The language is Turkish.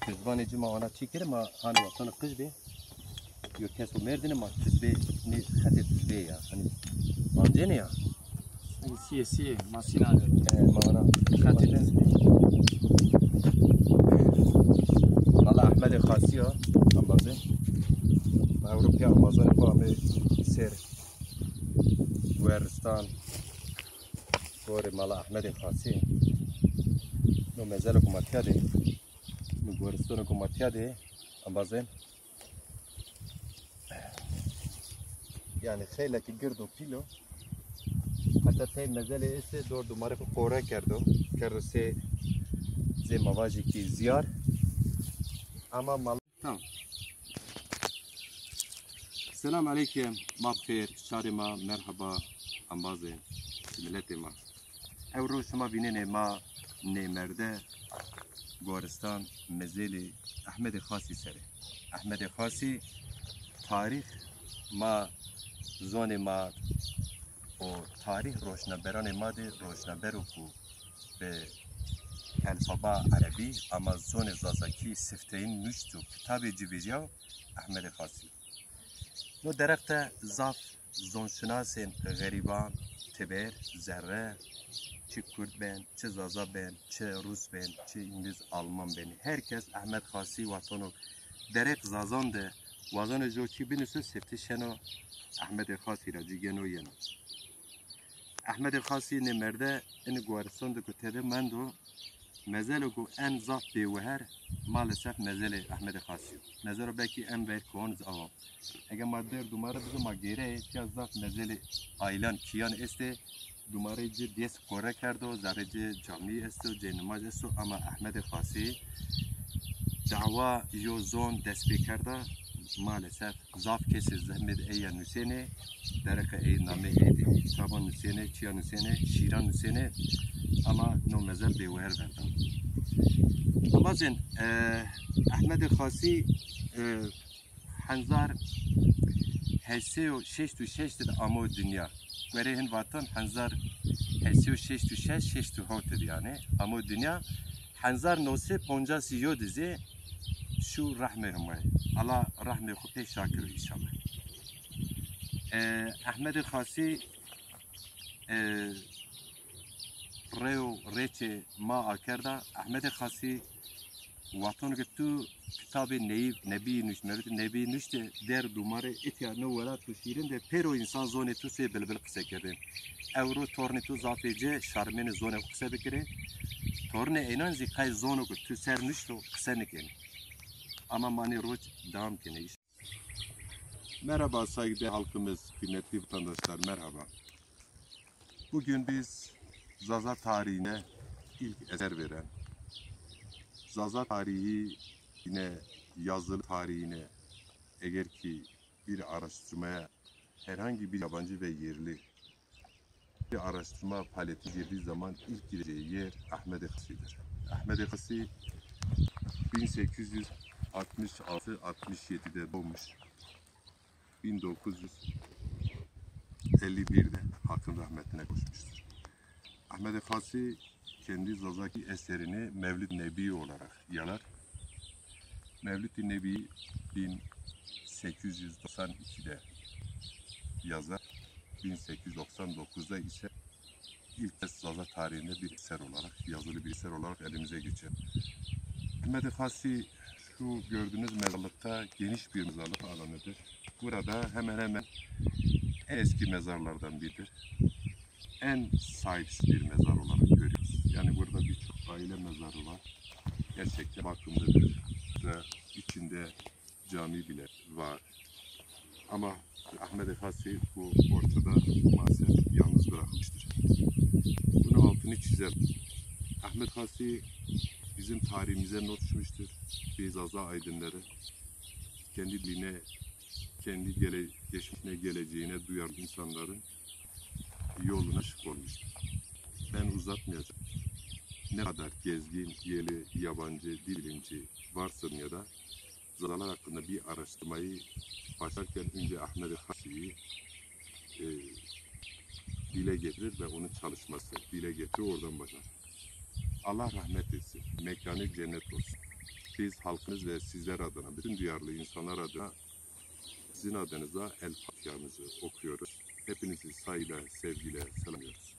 Kızban eci ma ana çiğ ma hani vatanı kız be. Yok keso merdine ma kız be ne hadi kız be ya. Hani manje ne ya? Siye masina Ma ana katiz be. Valla Ahmet Khasi ya. Amazon. Avrupa Amazon fami ser. Gueristan. Gore mala Ahmet Khasi. No mezalo kumatiyade. No Gueristan kumatiyade. Amazon. Yani خیلی که گرد و پیلو حتی تی مزل ایسه دور دوماره کو قوره کردو سه زی مواجی کی زیار اما مال tamam. Selam aleyküm mabkhir şarima merhaba ambaze milleti ma evro şuma binene ma ne merde Goristan mezeli Ahmet Khasi sere Ahmet Khasi tarih ma زون ما و تاریخ روشنبران ما ده روشنبرو کو به الفبا عربی اما زون زازاکی سفتین نشتو کتاب جویجیاو احمد خاصی نو درخت زاف زون شناسین غریبان تبر ذره چه کرد بین چه زازا بین چه روس بین چه انگلیز آلمان بین herkes احمد خاصی وطنو درخت زازان ده وزن جوچی بینسو سفتشنو Ahmet Khasi ra cigeno yeno. Ahmet Khasi ne merde en Guaristan de kutede mendo mezelo ku en zaf beweher maalesef mezele Ahmet Khasi. Mezelo belki en ver konuz avam. Eğer madder dumara bize magere ya zaf mezele ailan kiyan este dumara ce des kore kardo zarece cami esto ce namaz esto ama Ahmet Khasi dava yo zon despe karda maalesef zaf kesi zahmet eyan Hüseyin'e dereka ey name eydi taban Hüseyin'e çiyan Hüseyin'e şiran Hüseyin'e ama no mezer bewer verdim ama zen Ahmet Khasi hanzar heseo 6 tu 6 de amo dünya verehin vatan hanzar heseo 6 tu 6 tu hot yani amo dünya hanzar nose ponca siyo dizi şu rahmehum Allah rahme khute şakir inşallah. Ahmet Khasi reo reçe ma akarda Ahmet Khasi vatan gittu kitabı nebi nüşmeret nebi nüşte der dumare etya no wala tu şirin de pero insan zone tu se belbel kısa kere. Euro torne tu zafece şarmene zone kısa bekire. Torne enan zikay zone ku tu ser nüşto kısa nekeni. Ama mani roç devam keneyiz. Merhaba saygıdeğer halkımız, kıymetli vatandaşlar merhaba. Bugün biz Zaza tarihine ilk eser veren, Zaza tarihi yine yazılı tarihine eğer ki bir araştırmaya herhangi bir yabancı ve yerli bir araştırma paleti girdiği zaman ilk gireceği yer Ahmet Khasi'dir. Ahmet Khasi 1866-67'de doğmuş. 1951'de hakkın rahmetine koşmuştur. Ahmet Khasi kendi Zazaki eserini Mevlid-i Nebi olarak yalar. Mevlid-i Nebi 1892'de yazar. 1899'da ise ilk kez Zaza tarihinde bir eser olarak, yazılı bir eser olarak elimize geçer. Ahmet Khasi şu gördüğünüz mezarlıkta geniş bir mezarlık alanıdır. Burada hemen hemen en eski mezarlardan biridir. En sahipsiz bir mezar olarak görüyoruz. Yani burada birçok aile mezarı var. Gerçekten bakımlıdır ve içinde cami bile var. Ama Ahmet Khasi bu ortada maalesef yalnız bırakmıştır. Bunun altını çizelim. Ahmet Khasi bizim tarihimize not düşmüştür. Biz Zaza aydınları kendi diline, kendi geçmişine, geleceğine duyarlı insanların yoluna şık olmuştur. Ben uzatmayacağım. Ne kadar gezgin, yeli, yabancı, dil bilimci varsa ya da Zazalar hakkında bir araştırmayı başlarken önce Ahmet Khasi'yi dile getirir ve onun çalışması dile getirir, oradan başlar. Allah rahmet etsin, mekanı cennet olsun. biz halkınız ve sizler adına, bütün duyarlı insanlar adına sizin adınıza El Fatiha'mızı okuyoruz. Hepinizi saygıyla, sevgiyle selamlıyoruz.